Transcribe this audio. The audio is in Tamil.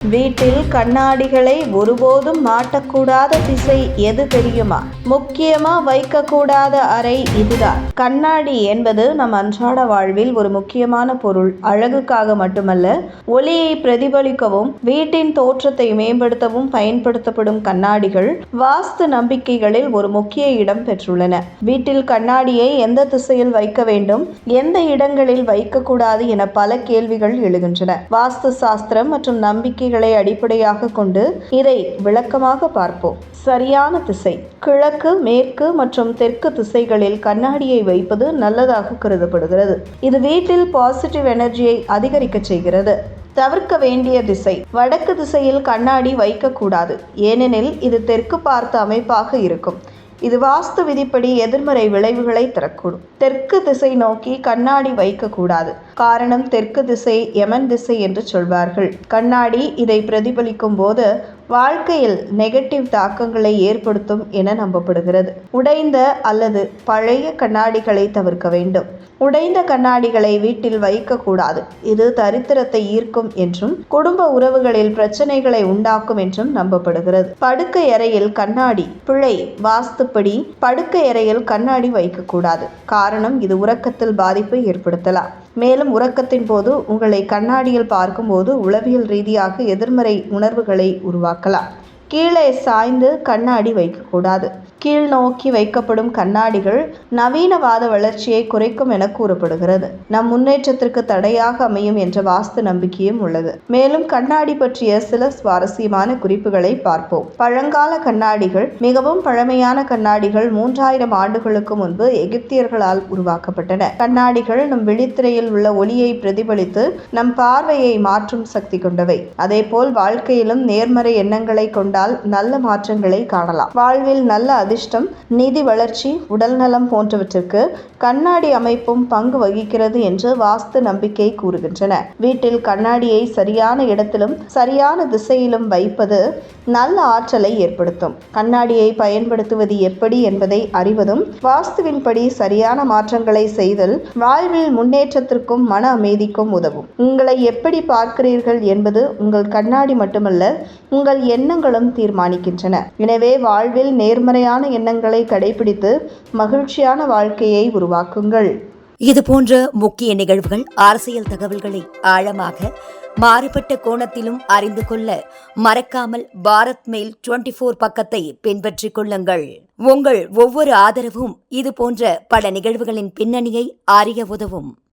வீட்டில் கண்ணாடிகளை ஒருபோதும் மாட்டக்கூடாத திசை எது தெரியுமா? முக்கியமா வைக்கக்கூடாத அறை இதுதான். கண்ணாடி என்பது நம் அன்றாட வாழ்வில் ஒரு முக்கியமான பொருள். அழகுக்காக மட்டுமல்ல, ஒளியை பிரதிபலிக்கவும் வீட்டின் தோற்றத்தை மேம்படுத்தவும் பயன்படுத்தப்படும் கண்ணாடிகள் வாஸ்து நம்பிக்கைகளில் ஒரு முக்கிய இடம் பெற்றுள்ளன. வீட்டில் கண்ணாடியை எந்த திசையில் வைக்க வேண்டும், எந்த இடங்களில் வைக்கக்கூடாது என பல கேள்விகள் எழுகின்றன. வாஸ்து சாஸ்திரம் மற்றும் நம்பிக்கை அடிப்படையாக கொண்டு இதை விளக்கமாக பார்ப்போம். சரியான திசை. கிழக்கு, மேற்கு மற்றும் தெற்கு திசைகளில் கண்ணாடியை வைப்பது நல்லதாக கருதப்படுகிறது. இது வீட்டில் பாசிட்டிவ் எனர்ஜியை அதிகரிக்க செய்கிறது. தவிர்க்க வேண்டிய திசை. வடக்கு திசையில் கண்ணாடி வைக்கக்கூடாது, ஏனெனில் இது தெற்கு பார்த்த அமைப்பாக இருக்கும். இது வாஸ்து விதிப்படி எதிர்மறை விளைவுகளை தரக்கூடும். தெற்கு திசை நோக்கி கண்ணாடி வைக்கக்கூடாது. காரணம், தெற்கு திசை யமன் திசை என்று சொல்வார்கள். கண்ணாடி இதை பிரதிபலிக்கும் போது வாழ்க்கையில் நெகட்டிவ் தாக்கங்களை ஏற்படுத்தும் என நம்பப்படுகிறது. உடைந்த அல்லது பழைய கண்ணாடிகளை தவிர்க்க வேண்டும். உடைந்த கண்ணாடிகளை வீட்டில் வைக்கக்கூடாது. இது தரித்திரத்தை ஈர்க்கும் என்றும் குடும்ப உறவுகளில் பிரச்சனைகளை உண்டாக்கும் என்றும் நம்பப்படுகிறது. படுக்கை அறையில் கண்ணாடி பிழை. வாஸ்துப்படி படுக்கை அறையில் கண்ணாடி வைக்கக்கூடாது. காரணம், இது உறக்கத்தில் பாதிப்பை ஏற்படுத்தலாம். மேலும் உறக்கத்தின் போது உங்களை கண்ணாடியில் பார்க்கும்போது உளவியல் ரீதியாக எதிர்மறை உணர்வுகளை உருவாக்கலாம். கீழே சாய்ந்து கண்ணாடி வைக்கக்கூடாது. கீழ் நோக்கி வைக்கப்படும் கண்ணாடிகள் நவீனவாத வளர்ச்சியை குறைக்கும் என கூறப்படுகிறது. நம் முன்னேற்றத்திற்கு தடையாக அமையும் என்ற வாஸ்து நம்பிக்கையும் உள்ளது. மேலும் கண்ணாடி பற்றிய சில சுவாரஸ்யமான குறிப்புகளை பார்ப்போம். பழங்கால கண்ணாடிகள். மிகவும் பழமையான கண்ணாடிகள் 3000 ஆண்டுகளுக்கு முன்பு எகிப்தியர்களால் உருவாக்கப்பட்டன. கண்ணாடிகள் நம் விழித்திரையில் உள்ள ஒளியை பிரதிபலித்து நம் பார்வையை மாற்றும் சக்தி கொண்டவை. அதேபோல் வாழ்க்கையிலும் நேர்மறை எண்ணங்களை கொண்டால் நல்ல மாற்றங்களை காணலாம். வாழ்வில் நல்ல அதிர்ஷ்டம், நிதி வளர்ச்சி, உடல் நலம் போன்றவற்றிற்கு கண்ணாடி அமைப்பும் பங்கு வகிக்கிறது என்று வாஸ்து நம்பிக்கை கூறுகின்றன. வீட்டில் கண்ணாடியை சரியான இடத்திலும் சரியான திசையிலும் வைப்பது நல்ல ஆற்றலை ஏற்படுத்தும். கண்ணாடியை பயன்படுத்துவது எப்படி என்பதை அறிவதும் வாஸ்துவின்படி சரியான மாற்றங்களை செய்தல் வாழ்வில் முன்னேற்றத்திற்கும் மன அமைதிக்கும் உதவும். உங்களை எப்படி பார்க்கிறீர்கள் என்பது உங்கள் கண்ணாடி மட்டுமல்ல, உங்கள் எண்ணங்களும் தீர்மானிக்கின்றன. எனவே வாழ்வில் நேர்மறையான எண்ணங்களை கடைபிடித்து மகிழ்ச்சியான வாழ்க்கையை உருவாக்குங்கள். இது போன்ற முக்கிய நிகழ்வுகள், அரசியல் தகவல்களை ஆழமாக மாறுபட்ட கோணத்திலும் அறிந்து கொள்ள மறக்காமல் பாரத் மெயில் 24 பக்கத்தை பின்பற்றிக் கொள்ளுங்கள். உங்கள் ஒவ்வொரு ஆதரவும் இது போன்ற பல நிகழ்வுகளின் பின்னணியை அறிய உதவும்.